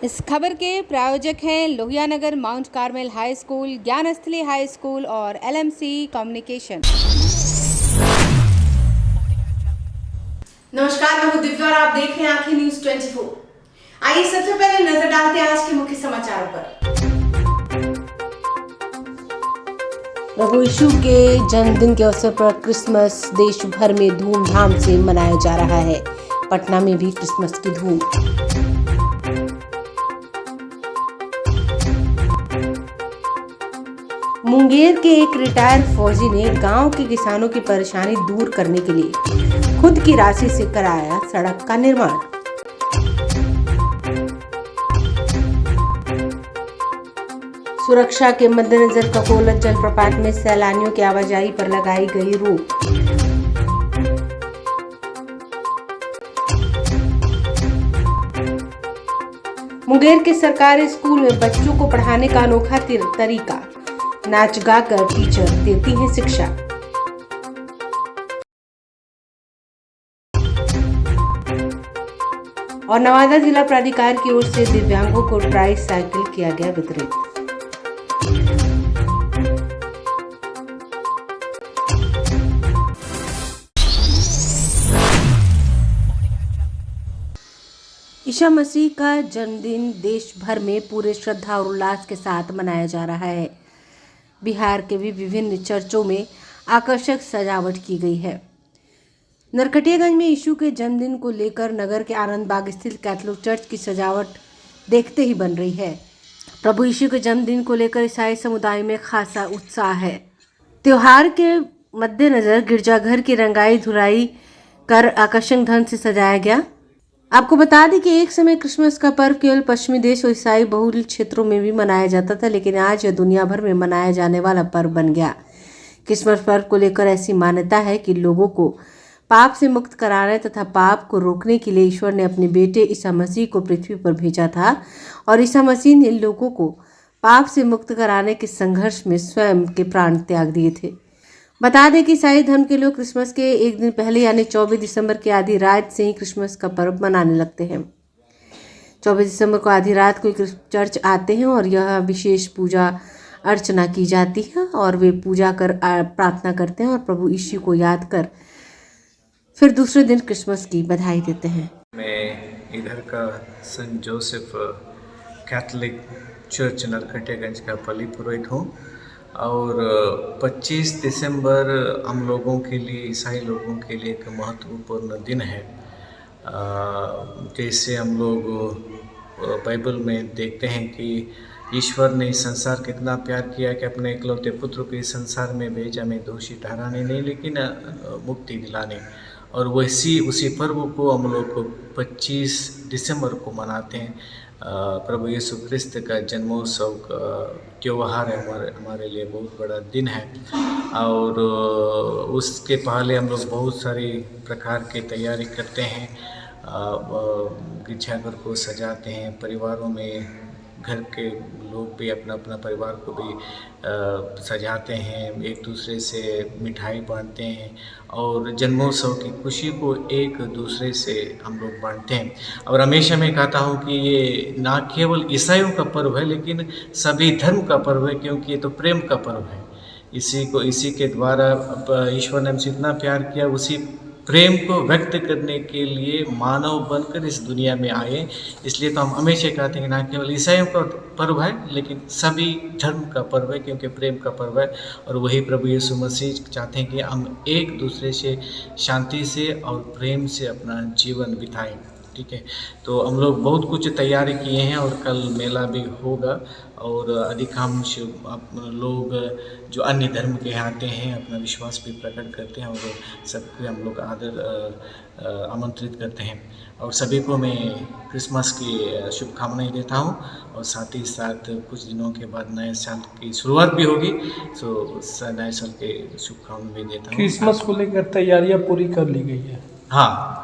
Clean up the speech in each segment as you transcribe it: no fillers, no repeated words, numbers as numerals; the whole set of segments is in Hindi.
इस खबर के प्रायोजक हैं Lohia Nagar Mount Carmel high school, Gyansthali high school और LMC कम्युनिकेशन। नमस्कार, मैं हूं दिव्या और आप देख रहे हैं आंखें न्यूज 24। आइए सबसे पहले नजर डालते हैं आज के मुख्य समाचारों पर। प्रभु यीशु के जन्मदिन के अवसर पर क्रिसमस देश भर में धूमधाम से मनाया जा रहा है। पटना में भी क्रिसमस की धूम। मुंगेर के एक रिटायर्ड फौजी ने गांव के किसानों की परेशानी दूर करने के लिए खुद की राशि से कराया सड़क का निर्माण। सुरक्षा के मद्देनजर ककोलत जलप्रपात में सैलानियों की आवाजाही पर लगाई गई रोक। मुंगेर के सरकारी स्कूल में बच्चों को पढ़ाने का अनोखा तरीका, नाच गाकर टीचर देती हैं शिक्षा। और नवादा जिला प्राधिकार की ओर से दिव्यांगों को ट्राई साइकिल किया गया वितरित। ईसा मसीह का जन्मदिन देश भर में पूरे श्रद्धा और उल्लास के साथ मनाया जा रहा है। बिहार के भी विभिन्न चर्चों में आकर्षक सजावट की गई है। नरकटियागंज में यीशु के जन्मदिन को लेकर नगर के आनंद बाग स्थित कैथोलिक चर्च की सजावट देखते ही बन रही है। प्रभु यीशु के जन्मदिन को लेकर ईसाई समुदाय में खासा उत्साह है। त्योहार के मद्देनजर गिरजाघर की रंगाई धुलाई कर आकर्षक ढंग से सजाया गया। आपको बता दें कि एक समय क्रिसमस का पर्व केवल पश्चिमी देश और ईसाई बहुल क्षेत्रों में भी मनाया जाता था, लेकिन आज यह दुनिया भर में मनाया जाने वाला पर्व बन गया। क्रिसमस पर्व को लेकर ऐसी मान्यता है कि लोगों को पाप से मुक्त कराने तथा पाप को रोकने के लिए ईश्वर ने अपने बेटे ईसा मसीह को पृथ्वी पर भेजा था और ईसा मसीह ने लोगों को पाप से मुक्त कराने के संघर्ष में स्वयं के प्राण त्याग दिए थे। बता दें कि ईसाई धर्म के लोग क्रिसमस के एक दिन पहले यानी 24 दिसंबर की आधी रात से ही क्रिसमस का पर्व मनाने लगते हैं। 24 दिसंबर को आधी रात को चर्च आते हैं और यह विशेष पूजा अर्चना की जाती है और वे पूजा कर प्रार्थना करते हैं और प्रभु यीशु को याद कर फिर दूसरे दिन क्रिसमस की बधाई देते हैं। मैं इधर का Saint Joseph Catholic Church Narkatiaganj का पली पुरोहित हूँ और 25 दिसंबर हम लोगों के लिए, ईसाई लोगों के लिए एक महत्वपूर्ण दिन है। जैसे हम लोग बाइबल में देखते हैं कि ईश्वर ने इस संसार कितना प्यार किया कि अपने इकलौते पुत्र को इस संसार में भेजा, में दोषी ठहराने नहीं लेकिन मुक्ति दिलाने। और उसी पर्व को हम लोग 25 दिसंबर को मनाते हैं। प्रभु यीशु क्रिस्त का जन्मोत्सव का त्यौहार है, हमारे लिए बहुत बड़ा दिन है। और उसके पहले हम लोग बहुत सारी प्रकार की तैयारी करते हैं। गिरजाघर को सजाते हैं, परिवारों में घर के लोग भी अपना अपना परिवार को भी सजाते हैं, एक दूसरे से मिठाई बांटते हैं और जन्मोत्सव की खुशी को एक दूसरे से हम लोग बांटते हैं। और हमेशा मैं कहता हूँ कि ये ना केवल ईसाइयों का पर्व है लेकिन सभी धर्म का पर्व है, क्योंकि ये तो प्रेम का पर्व है। इसी के द्वारा ईश्वर ने हमसे इतना प्यार किया, उसी प्रेम को व्यक्त करने के लिए मानव बनकर इस दुनिया में आए। इसलिए तो हम हमेशा कहते हैं कि ना केवल ईसाइयों का पर्व है लेकिन सभी धर्म का पर्व है, क्योंकि प्रेम का पर्व है। और वही प्रभु यीशु मसीह चाहते हैं कि हम एक दूसरे से शांति से और प्रेम से अपना जीवन बिताएं। ठीक है, तो हम लोग बहुत कुछ तैयारी किए हैं और कल मेला भी होगा। और अधिकांश लोग जो अन्य धर्म के आते हैं अपना विश्वास भी प्रकट करते हैं और सबको हम लोग आदर आमंत्रित करते हैं। और सभी को मैं क्रिसमस की शुभकामनाएं देता हूं और साथ ही साथ कुछ दिनों के बाद नए साल की शुरुआत भी होगी, तो नए साल के शुभकामनाएं भी देता हूं। क्रिसमस को लेकर तैयारियां पूरी कर ली गई है? हाँ,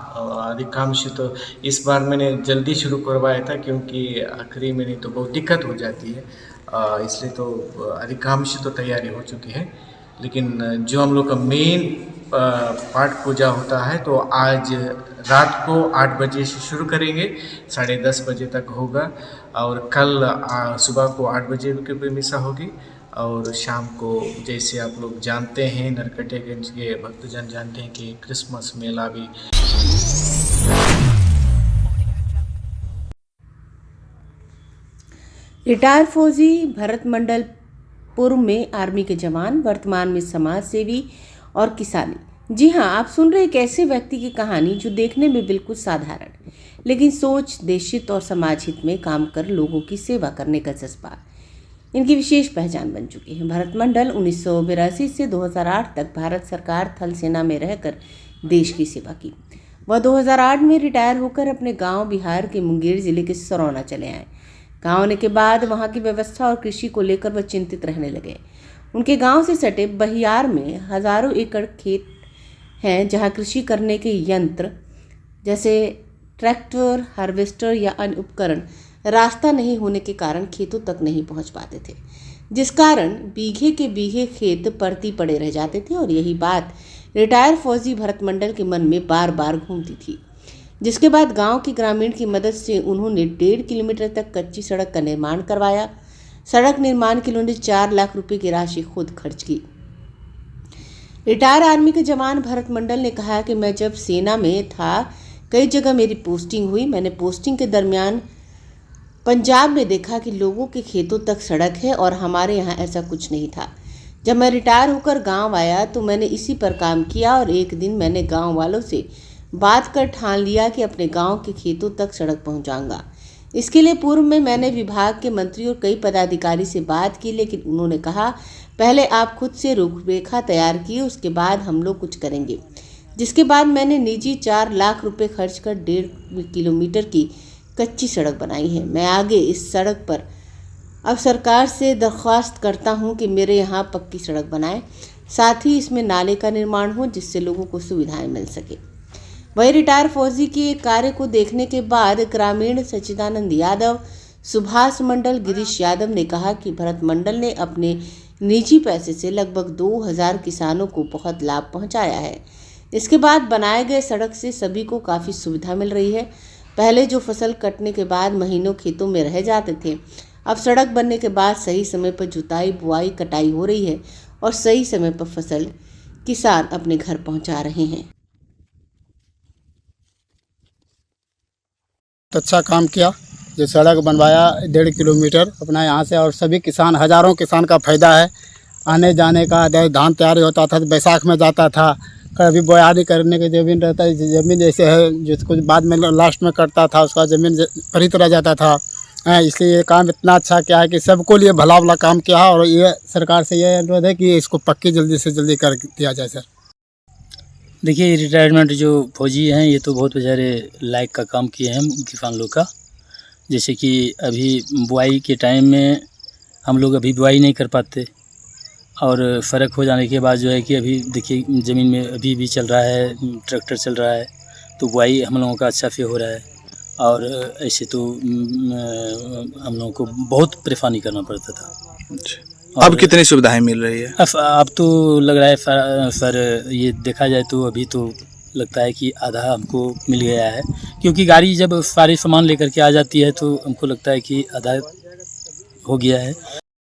अधिकांश तो इस बार मैंने जल्दी शुरू करवाया था, क्योंकि आखिरी में नहीं तो बहुत दिक्कत हो जाती है, इसलिए तो अधिकांश तो तैयारी हो चुकी है। लेकिन जो हम लोग का मेन पाठ पूजा होता है। तो आज रात को 8 बजे से शुरू करेंगे, 10:30 बजे तक होगा और कल सुबह को 8 बजे की मिसा होगी और शाम को जैसे आप लोग जानते हैं नरकटियागंज के भक्तजन जानते हैं कि क्रिसमस मेला भी। रिटायर्ड फौजी भरत मंडल पूर्व में आर्मी के जवान, वर्तमान में समाज सेवी और किसानी। जी हाँ, आप सुन रहे एक ऐसे व्यक्ति की कहानी जो देखने में बिल्कुल साधारण लेकिन सोच देशहित और समाज हित में काम कर लोगों की सेवा करने का जज्बा इनकी विशेष पहचान बन चुकी है। भरत मंडल 1982 से 2008 तक भारत सरकार थल सेना में रहकर देश की सेवा की। वह 2008 में रिटायर होकर अपने गांव बिहार के मुंगेर जिले के सरौना चले आए। गांव आने के बाद वहां की व्यवस्था और कृषि को लेकर वह चिंतित रहने लगे। उनके गांव से सटे बहियार में हजारों एकड़ खेत हैं जहां कृषि करने के यंत्र जैसे ट्रैक्टर, हार्वेस्टर या अन्य उपकरण रास्ता नहीं होने के कारण खेतों तक नहीं पहुंच पाते थे, जिस कारण बीघे के बीघे खेत परती पड़े रह जाते थे। और यही बात रिटायर फौजी भरत मंडल के मन में बार बार घूमती थी, जिसके बाद गांव के ग्रामीण की मदद से उन्होंने 1.5 किलोमीटर तक कच्ची सड़क का निर्माण करवाया। सड़क निर्माण के लिए उन्होंने 4 लाख रुपए की राशि खुद खर्च की। रिटायर आर्मी के जवान भरत मंडल ने कहा कि मैं जब सेना में था कई जगह मेरी पोस्टिंग हुई। मैंने पोस्टिंग के दरमियान पंजाब में देखा कि लोगों के खेतों तक सड़क है और हमारे यहाँ ऐसा कुछ नहीं था। जब मैं रिटायर होकर गांव आया तो मैंने इसी पर काम किया और एक दिन मैंने गांव वालों से बात कर ठान लिया कि अपने गांव के खेतों तक सड़क पहुंचाऊंगा। इसके लिए पूर्व में मैंने विभाग के मंत्री और कई पदाधिकारी से बात की, लेकिन उन्होंने कहा पहले आप खुद से रूपरेखा तैयार किए, उसके बाद हम लोग कुछ करेंगे। जिसके बाद मैंने निजी 4 लाख रुपए खर्च कर 1.5 किलोमीटर की कच्ची सड़क बनाई है। मैं आगे इस सड़क पर अब सरकार से दरख्वास्त करता हूं कि मेरे यहाँ पक्की सड़क बनाएं, साथ ही इसमें नाले का निर्माण हो जिससे लोगों को सुविधाएं मिल सके। वही रिटायर फौजी के कार्य को देखने के बाद ग्रामीण सच्चिदानंद यादव, सुभाष मंडल, गिरीश यादव ने कहा कि भरत मंडल ने अपने निजी पैसे से लगभग 2000 किसानों को बहुत लाभ पहुंचाया है। इसके बाद बनाए गए सड़क से सभी को काफ़ी सुविधा मिल रही है। पहले जो फसल कटने के बाद महीनों खेतों में रह जाते थे, अब सड़क बनने के बाद सही समय पर जुताई, बुआई, कटाई हो रही है और सही समय पर फसल किसान अपने घर पहुंचा रहे हैं। अच्छा काम किया, जो सड़क बनवाया 1.5 किलोमीटर अपना यहाँ से, और सभी किसान, हज़ारों किसान का फ़ायदा है। आने जाने का धान तैयारी होता था तो बैसाख में जाता था, कभी बोआरी करने की ज़मीन रहता है, ज़मीन जैसे है जिसको बाद में लास्ट में करता था उसका ज़मीन परित रह जाता था। इसलिए ये काम इतना अच्छा किया है कि सबको लिए भला भला काम किया है। और ये सरकार से ये अनुरोध है कि इसको पक्की जल्दी से जल्दी कर दिया जाए। सर देखिए, रिटायरमेंट जो फौजी हैं ये तो बहुत बेचारे लायक का काम किए हैं किसान लोग का। जैसे कि अभी बुआई के टाइम में हम लोग अभी बुआई नहीं कर पाते, और फ़र्क हो जाने के बाद जो है कि अभी देखिए ज़मीन में अभी भी चल रहा है, ट्रैक्टर चल रहा है, तो बुआई हम लोगों का अच्छा से हो रहा है। और ऐसे तो हम लोगों को बहुत परेशानी करना पड़ता था। अब कितनी सुविधाएं मिल रही है? अब तो लग रहा है सर, ये देखा जाए तो अभी तो लगता है कि आधा हमको मिल गया है, क्योंकि गाड़ी जब सारे सामान लेकर के आ जाती है तो हमको लगता है कि आधा हो गया है।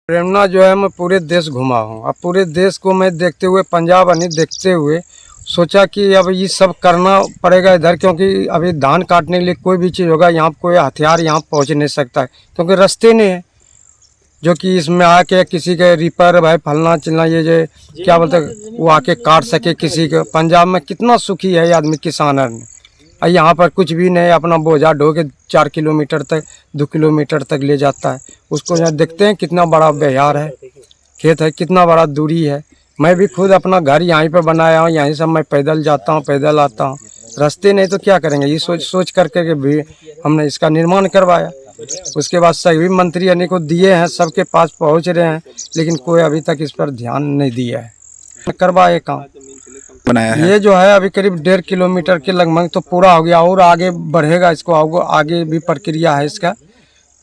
प्रेरणा जो है मैं पूरे देश घुमा हूँ। अब पूरे देश को मैं देखते हुए, पंजाब नहीं देखते हुए सोचा कि अब ये सब करना पड़ेगा इधर, क्योंकि अभी धान काटने के लिए कोई भी चीज़ होगा यहाँ कोई हथियार यहाँ पहुँच नहीं सकता है, क्योंकि रास्ते नहीं है। जो कि इसमें आके किसी के रिपर भाई फलना चिलना ये जो क्या बोलते वो आके काट सके किसी के। पंजाब में कितना सुखी है ये आदमी किसान ने, यहाँ पर कुछ भी नहीं, अपना बोझा ढो के 4 किलोमीटर तक 2 किलोमीटर तक ले जाता है। उसको यहाँ देखते हैं कितना बड़ा बिहार है, खेत है, कितना बड़ा दूरी है। मैं भी खुद अपना घर यहीं पे बनाया हूँ, यहीं से मैं पैदल जाता हूँ, पैदल आता हूँ। रास्ते नहीं तो क्या करेंगे, ये सोच करके के भी हमने इसका निर्माण करवाया। उसके बाद सभी मंत्री यानी को दिए हैं, सबके पास पहुँच रहे हैं, लेकिन कोई अभी तक इस पर ध्यान नहीं दिया है। करवाए काम बनाया है। ये जो है अभी करीब 1.5 किलोमीटर के लगभग तो पूरा हो गया, और आगे बढ़ेगा, इसको आगे भी प्रक्रिया है इसका।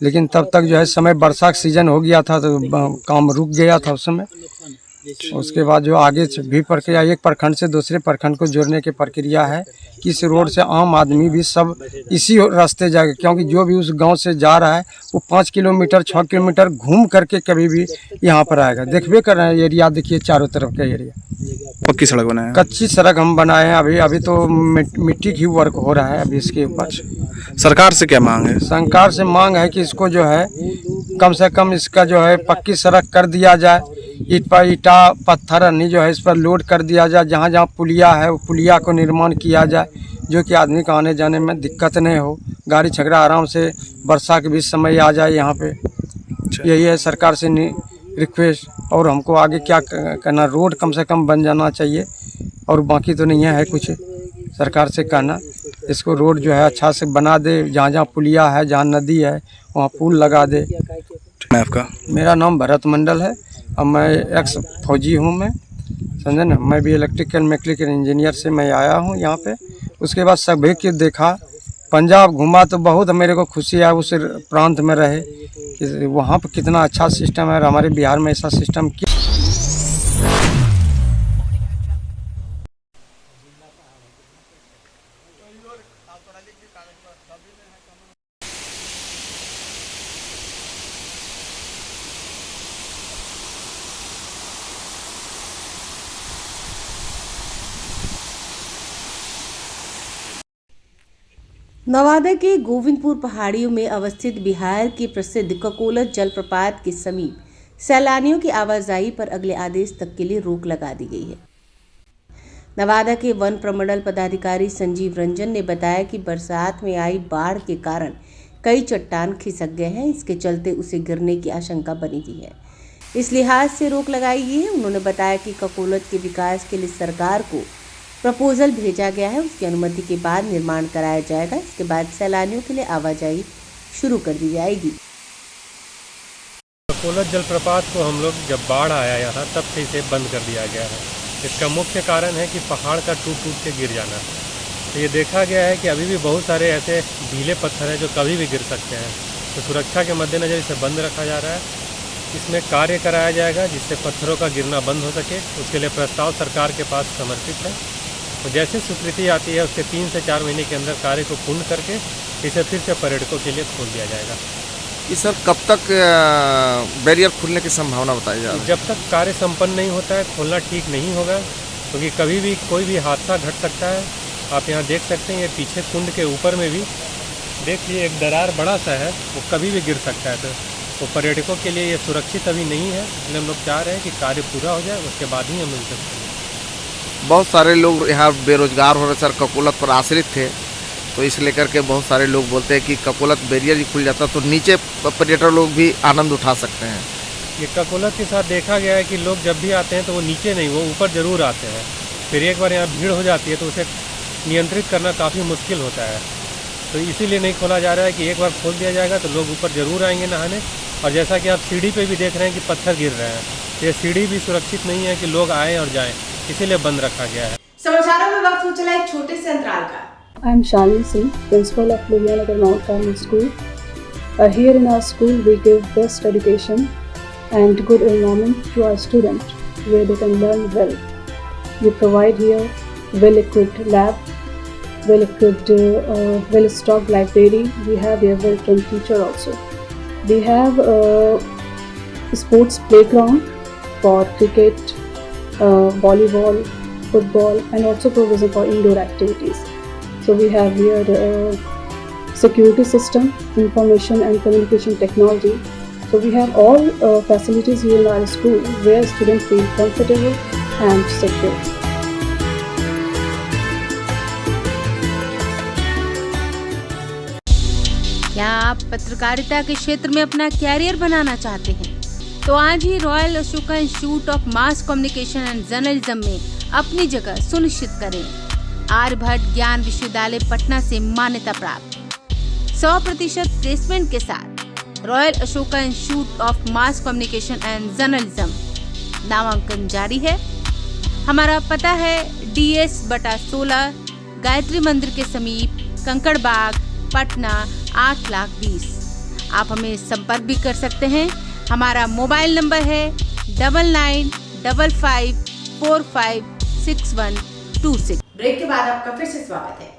लेकिन तब तक जो है समय वर्षा का सीजन हो गया था तो काम रुक गया था उस समय। उसके बाद जो आगे से भी प्रक्रिया एक प्रखंड से दूसरे प्रखंड को जोड़ने की प्रक्रिया है कि इस रोड से आम आदमी भी सब इसी रास्ते जाएगा, क्योंकि जो भी उस गांव से जा रहा है वो 5 किलोमीटर 6 किलोमीटर घूम करके कभी भी यहाँ पर आएगा। देखबे कर रहे हैं एरिया, देखिए चारों तरफ का एरिया। पक्की सड़क बनाए हैं? कच्ची सड़क हम बनाए हैं, अभी तो मिट्टी की वर्क हो रहा है अभी इसके ऊपर। सरकार से क्या मांग है? सरकार से मांग है कि इसको जो है कम से कम इसका जो है पक्की सड़क कर दिया जाए, ईटा पत्थर अन्य जो है इस पर लोड कर दिया जाए, जहाँ जहाँ पुलिया है वो पुलिया को निर्माण किया जाए, जो कि आदमी को आने जाने में दिक्कत नहीं हो, गाड़ी छकड़ा आराम से वर्षा के बीच समय आ जाए यहाँ पे। यही है सरकार से रिक्वेस्ट। और हमको आगे क्या करना, रोड कम से कम बन जाना चाहिए, और बाकी तो नहीं है कुछ सरकार से कहना। इसको रोड जो है अच्छा से बना दे, जहाँ जहाँ पुलिया है, जहाँ नदी है वहाँ पुल लगा दे। आपका? मेरा नाम भरत मंडल है और मैं एक्स फौजी हूँ, मैं समझे ना। मैं भी इलेक्ट्रिकल मैकेनिकल इंजीनियर से मैं आया हूँ यहाँ पे। उसके बाद सभी के देखा, पंजाब घूमा तो बहुत मेरे को खुशी है उस प्रांत में रहे कि वहाँ पर कितना अच्छा सिस्टम है, और हमारे बिहार में ऐसा सिस्टम क्यों। नवादा के गोविंदपुर पहाड़ियों में अवस्थित बिहार की प्रसिद्ध ककोलत जलप्रपात के समीप सैलानियों की आवाजाही पर अगले आदेश तक के लिए रोक लगा दी गई है। नवादा के वन प्रमंडल पदाधिकारी संजीव रंजन ने बताया कि बरसात में आई बाढ़ के कारण कई चट्टान खिसक गए हैं, इसके चलते उसे गिरने की आशंका बनी हुई है। इस लिहाज से रोक लगाई गई है। उन्होंने बताया कि ककोलत के विकास के लिए सरकार को प्रपोजल भेजा गया है, उसकी अनुमति के बाद निर्माण कराया जाएगा। इसके बाद सैलानियों के लिए आवाजाही शुरू कर दी जाएगी। ककोलत जलप्रपात को हम लोग जब बाढ़ आया यहाँ तब से इसे बंद कर दिया गया है। इसका मुख्य कारण है कि पहाड़ का टूट के गिर जाना। तो ये देखा गया है कि अभी भी बहुत सारे ऐसे ढीले पत्थर हैं जो कभी भी गिर सकते हैं। तो सुरक्षा के मद्देनज़र इसे बंद रखा जा रहा है। इसमें कार्य कराया जाएगा जिससे पत्थरों का गिरना बंद हो सके। उसके लिए प्रस्ताव सरकार के पास समर्पित है। तो जैसे स्वीकृति आती है उसके 3 से 4 महीने के अंदर कार्य को पूर्ण करके इसे फिर से पर्यटकों के लिए खोल दिया जाएगा। ये सर कब तक बैरियर खुलने की संभावना बताई जा रही है? जब तक कार्य संपन्न नहीं होता है खोलना ठीक नहीं होगा, क्योंकि कभी भी कोई भी हादसा घट सकता है। आप यहाँ देख सकते हैं, ये पीछे कुंड के ऊपर में भी देखिए एक दरार बड़ा सा है, वो कभी भी गिर सकता है। तो पर्यटकों के लिए ये सुरक्षित अभी नहीं है, इसलिए हम लोग चाह रहे हैं कि कार्य पूरा हो जाए, उसके बाद ही हम मिल सकते हैं। बहुत सारे लोग यहाँ बेरोजगार हो रहे सर, ककोलत पर आश्रित थे, तो इस लेकर के बहुत सारे लोग बोलते हैं कि ककोलत बैरियर ही खुल जाता तो नीचे पर्यटक लोग भी आनंद उठा सकते हैं। ये ककोलत के साथ देखा गया है कि लोग जब भी आते हैं तो वो नीचे नहीं, वो ऊपर ज़रूर आते हैं। फिर एक बार यहाँ भीड़ हो जाती है तो उसे नियंत्रित करना काफ़ी मुश्किल होता है। तो इसीलिए नहीं खोला जा रहा है कि एक बार खोल दिया जाएगा तो लोग ऊपर ज़रूर आएंगे नहाने। और जैसा कि आप सीढ़ी पे भी देख रहे हैं कि पत्थर गिर रहे हैं, ये सीढ़ी भी सुरक्षित नहीं है कि लोग आएँ और जाएँ, इसीलिए बंद रखा गया है। समाचारों में वक्त हो चला एक छोटे से अंतराल का। I am Shalini Singh, principal of Lohianagar Mount Carmel School. Here in our school, we give best education and good environment to our students, where they can learn well. We provide here well-equipped lab, well-equipped, well-stocked library. We have here well-trained teacher also. We have a sports playground for cricket, volleyball, football, and also provision for indoor activities. So we have here security system, information and communication technology. So we have all facilities here in our school where students feel comfortable and secure. क्या आप पत्रकारिता के क्षेत्र में अपना कैरियर बनाना चाहते हैं? तो आज ही royal Ashoka institute of mass communication and journalism में अपनी जगह सुनिश्चित करें। आर्यभट्ट ज्ञान विश्वविद्यालय पटना से मान्यता प्राप्त 100% प्लेसमेंट के साथ royal Ashoka institute of mass communication and journalism नामांकन जारी है। हमारा पता है DS/16 गायत्री मंदिर के समीप कंकड़ बाग पटना 8,20,000। आप हमें संपर्क भी कर सकते हैं। हमारा मोबाइल नंबर है 99 55456126। ब्रेक के बाद आपका फिर से स्वागत है।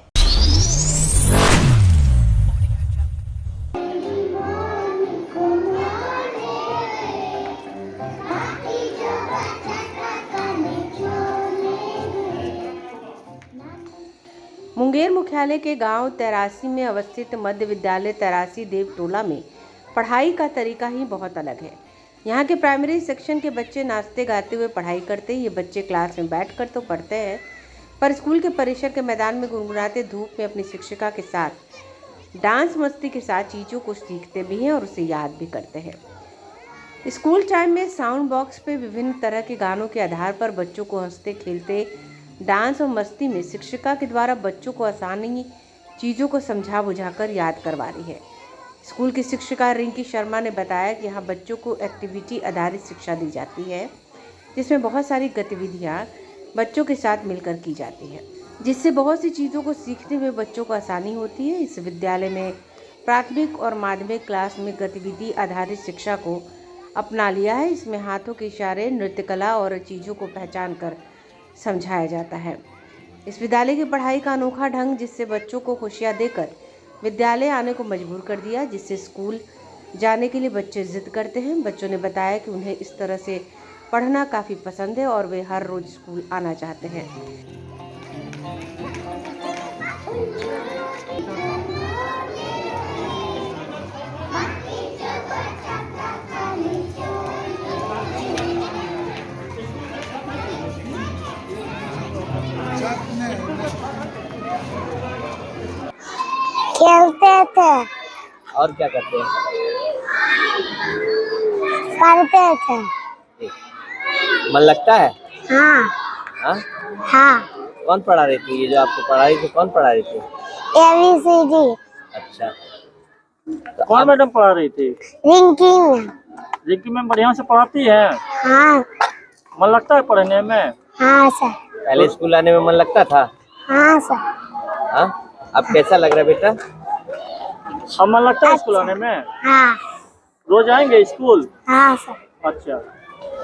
मुंगेर मुख्यालय के गांव तेरासी में अवस्थित मध्य विद्यालय तेरासी देवटोला में पढ़ाई का तरीका ही बहुत अलग है। यहाँ के प्राइमरी सेक्शन के बच्चे नाचते गाते हुए पढ़ाई करते हैं। ये बच्चे क्लास में बैठकर तो पढ़ते हैं, पर स्कूल के परिसर के मैदान में गुनगुनाते धूप में अपनी शिक्षिका के साथ डांस मस्ती के साथ चीज़ों को सीखते भी हैं और उसे याद भी करते हैं। स्कूल टाइम में साउंड बॉक्स पे विभिन्न तरह के गानों के आधार पर बच्चों को हंसते खेलते डांस और मस्ती में शिक्षिका के द्वारा बच्चों को आसानी चीज़ों को समझा बुझाकर याद करवा रही है। स्कूल की शिक्षिका रिंकी शर्मा ने बताया कि यहाँ बच्चों को एक्टिविटी आधारित शिक्षा दी जाती है, जिसमें बहुत सारी गतिविधियाँ बच्चों के साथ मिलकर की जाती है, जिससे बहुत सी चीज़ों को सीखने में बच्चों को आसानी होती है। इस विद्यालय में प्राथमिक और माध्यमिक क्लास में गतिविधि आधारित शिक्षा को अपना लिया है। इसमें हाथों के इशारे, नृत्य कला और चीज़ों को पहचान कर समझाया जाता है। इस विद्यालय की पढ़ाई का अनोखा ढंग जिससे बच्चों को खुशियाँ देकर विद्यालय आने को मजबूर कर दिया, जिससे स्कूल जाने के लिए बच्चे जिद करते हैं। बच्चों ने बताया कि उन्हें इस तरह से पढ़ना काफ़ी पसंद है और वे हर रोज़ स्कूल आना चाहते हैं। खेलते थे और क्या करते हैं? पढ़ते थे। मन लगता है? हाँ हाँ? हाँ। कौन पढ़ा रही थी? ये जो आपको पढ़ा रही थी कौन पढ़ा रही थी? ABCD। अच्छा, तो कौन मैडम पढ़ा रही थी? रिंकी मैम। रिंकी मैम बढ़िया से पढ़ाती है? हाँ। मन लगता है पढ़ने में? हाँ सर। पहले स्कूल आने में मन लगता था? हाँ सर। हाँ? अब कैसा लग रहा है बेटा? अब मन लगता है स्कूल आने में? हाँ। रोज आएंगे स्कूल? हाँ सर। अच्छा,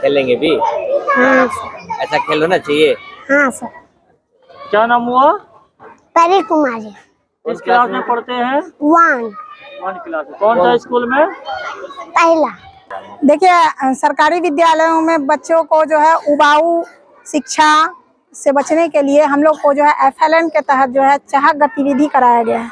खेलेंगे भी? हाँ सर। ऐसा खेल होना चाहिए। हाँ सर। क्या नाम हुआ? परी कुमारी। किस क्लास में पढ़ते हैं? 1 क्लास में। कौन सा स्कूल में? पहला। देखिए, सरकारी विद्यालयों में बच्चों को जो है उबाऊ शिक्षा से बचने के लिए हम लोग को जो है FLN के तहत जो है चाहक गतिविधि कराया गया है।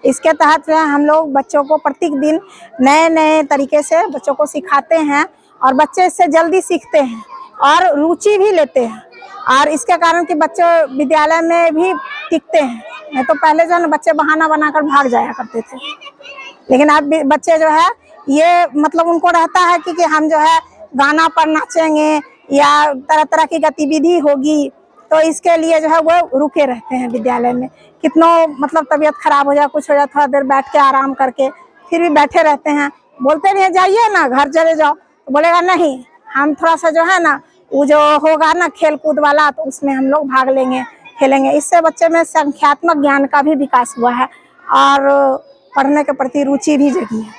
इसके तहत जो है हम लोग बच्चों को प्रत्येक दिन नए नए तरीके से बच्चों को सिखाते हैं और बच्चे इससे जल्दी सीखते हैं और रुचि भी लेते हैं, और इसके कारण कि बच्चे विद्यालय में भी टिकते हैं। नहीं तो पहले जो है ना बच्चे बहाना बनाकर भाग जाया करते थे, लेकिन अब बच्चे जो है ये मतलब उनको रहता है कि हम जो है गाना पर नाचेंगे या तरह तरह की गतिविधि होगी, तो इसके लिए जो है वो रुके रहते हैं विद्यालय में। कितनों मतलब तबीयत खराब हो जाए, कुछ हो जाए, थोड़ा देर बैठ के आराम करके फिर भी बैठे रहते हैं। बोलते नहीं जाइए ना घर चले जाओ, तो बोलेगा नहीं, हम थोड़ा सा जो है ना वो जो होगा ना खेल कूद वाला, तो उसमें हम लोग भाग लेंगे, खेलेंगे। इससे बच्चे में संख्यात्मक ज्ञान का भी विकास हुआ है और पढ़ने के प्रति रुचि भी जगी है।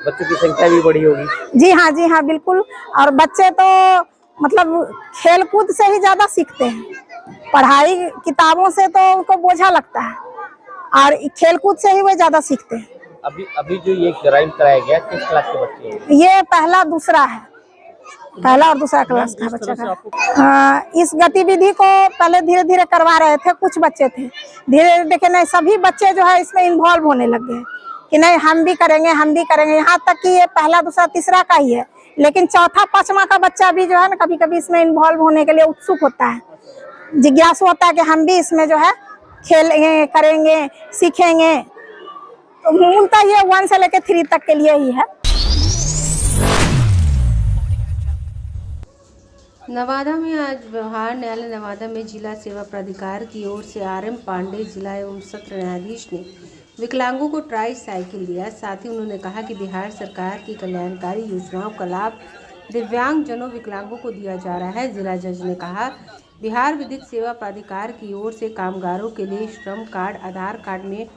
बच्चों की संख्या भी बढ़ी होगी? जी हाँ बिल्कुल। और बच्चे तो मतलब खेल कूद से ही ज्यादा सीखते हैं। पढ़ाई किताबों से तो उनको बोझा लगता है और खेल कूद से ही वो ज्यादा सीखते हैं। अभी जो ये राइम कराया गया, किस क्लास के बच्चे हैं? ये पहला दूसरा है, पहला और दूसरा क्लास का बच्चा का। इस गतिविधि को पहले धीरे धीरे करवा रहे थे, कुछ बच्चे थे, धीरे धीरे देखे नहीं सभी बच्चे जो है इसमें इन्वॉल्व होने लग गए कि नहीं हम भी करेंगे, हम भी करेंगे। यहाँ तक कि ये पहला दूसरा तीसरा का ही है, लेकिन चौथा पांचवा का बच्चा भी जो है ना कभी कभी इसमें इन्वॉल्व होने के लिए उत्सुक होता है, जिज्ञासु होता है कि हम भी इसमें जो है खेलेंगे, करेंगे, सीखेंगे। तो मूलतः ये 1 से लेकर 3 तक के लिए ही है। नवादा में आज व्यवहार न्यायालय नवादा में जिला सेवा प्राधिकार की ओर से RM पांडे जिला एवं सत्र न्यायाधीश ने विकलांगों को ट्राई साइकिल दिया। साथ ही उन्होंने कहा कि बिहार सरकार की कल्याणकारी योजनाओं का लाभ दिव्यांग जनों विकलांगों को दिया जा रहा है। जिला जज ने कहा बिहार विधिक सेवा प्राधिकार की ओर से कामगारों के लिए श्रम कार्ड, आधार कार्ड में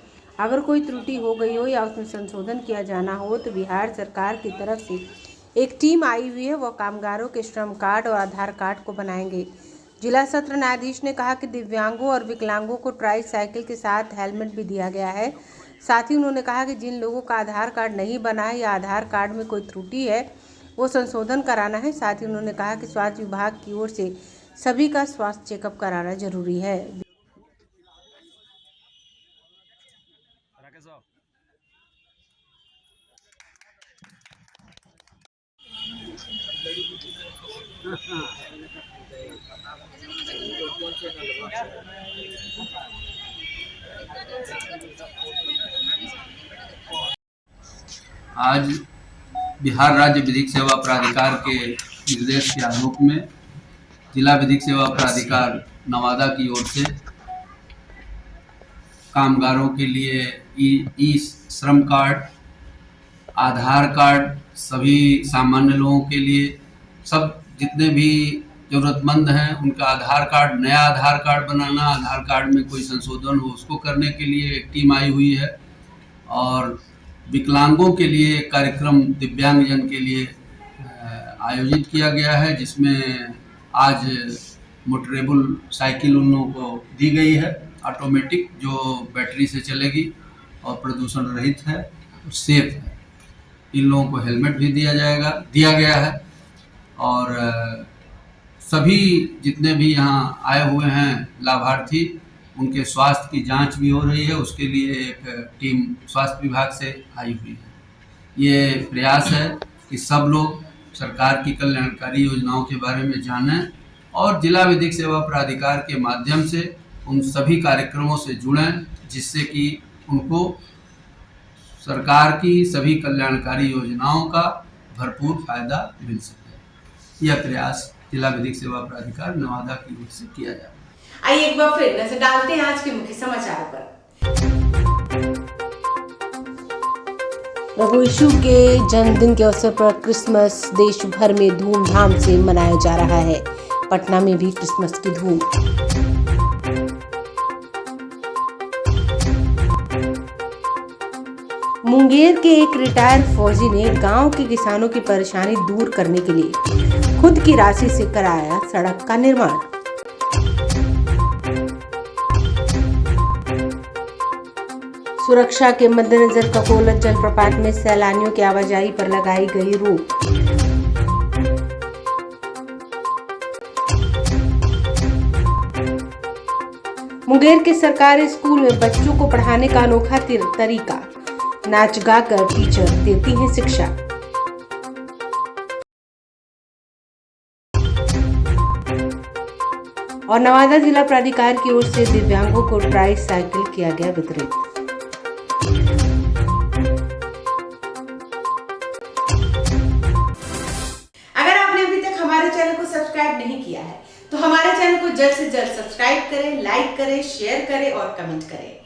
अगर कोई त्रुटि हो गई हो या उसमें संशोधन किया जाना हो तो बिहार सरकार की तरफ से एक टीम आई हुई है, वह कामगारों के श्रम कार्ड और आधार कार्ड को बनाएंगे। जिला सत्र न्यायाधीश ने कहा कि दिव्यांगों और विकलांगों को ट्राई साइकिल के साथ हेलमेट भी दिया गया है। साथ ही उन्होंने कहा कि जिन लोगों का आधार कार्ड नहीं बना है या आधार कार्ड में कोई त्रुटि है वो संशोधन कराना है। साथ ही उन्होंने कहा कि स्वास्थ्य विभाग की ओर से सभी का स्वास्थ्य चेकअप कराना जरूरी है। आज बिहार राज्य विधिक सेवा प्राधिकार के निर्देश के आलोक में जिला विधिक सेवा प्राधिकार नवादा की ओर से कामगारों के लिए ई श्रम कार्ड, आधार कार्ड, सभी सामान्य लोगों के लिए, सब जितने भी ज़रूरतमंद हैं उनका आधार कार्ड, नया आधार कार्ड बनाना, आधार कार्ड में कोई संशोधन हो उसको करने के लिए एक टीम आई हुई है। और विकलांगों के लिए एक कार्यक्रम दिव्यांगजन के लिए आयोजित किया गया है, जिसमें आज मोटरेबल साइकिल उन लोगों को दी गई है, ऑटोमेटिक, जो बैटरी से चलेगी और प्रदूषण रहित है, सेफ है। इन लोगों को हेलमेट भी दिया गया है। और सभी जितने भी यहाँ आए हुए हैं लाभार्थी, उनके स्वास्थ्य की जांच भी हो रही है, उसके लिए एक टीम स्वास्थ्य विभाग से आई हुई है। ये प्रयास है कि सब लोग सरकार की कल्याणकारी योजनाओं के बारे में जानें और जिला विधिक सेवा प्राधिकार के माध्यम से उन सभी कार्यक्रमों से जुड़ें, जिससे कि उनको सरकार की सभी कल्याणकारी योजनाओं का भरपूर फायदा मिल सके। यह प्रयास जिला विधिक सेवा प्राधिकार नवादा की ओर से किया जाए। आइए एक बार फिर नजर डालते हैं आज के मुख्य समाचारों पर। प्रभु यीशु के जन्मदिन के अवसर पर क्रिसमस देश भर में धूमधाम से मनाया जा रहा है। पटना में भी क्रिसमस की धूम। मुंगेर के एक रिटायर्ड फौजी ने गांव के किसानों की परेशानी दूर करने के लिए खुद की राशि से कराया सड़क का निर्माण। सुरक्षा के मद्देनजर ककोलत जलप्रपात में सैलानियों की आवाजाही पर लगाई गई रोक। मुंगेर के सरकारी स्कूल में बच्चों को पढ़ाने का अनोखा तरीका, नाच गाकर टीचर देती हैं शिक्षा। और नवादा जिला प्राधिकार की ओर से दिव्यांगों को ट्राई साइकिल किया गया वितरित। अगर आपने अभी तक हमारे चैनल को सब्सक्राइब नहीं किया है तो हमारे चैनल को जल्द से जल्द सब्सक्राइब करें, लाइक करें, शेयर करें और कमेंट करें।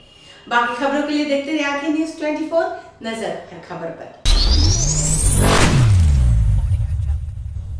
बाकी खबरों के लिए देखते रहिए आंखें न्यूज़ 24, नजर हर खबर पर।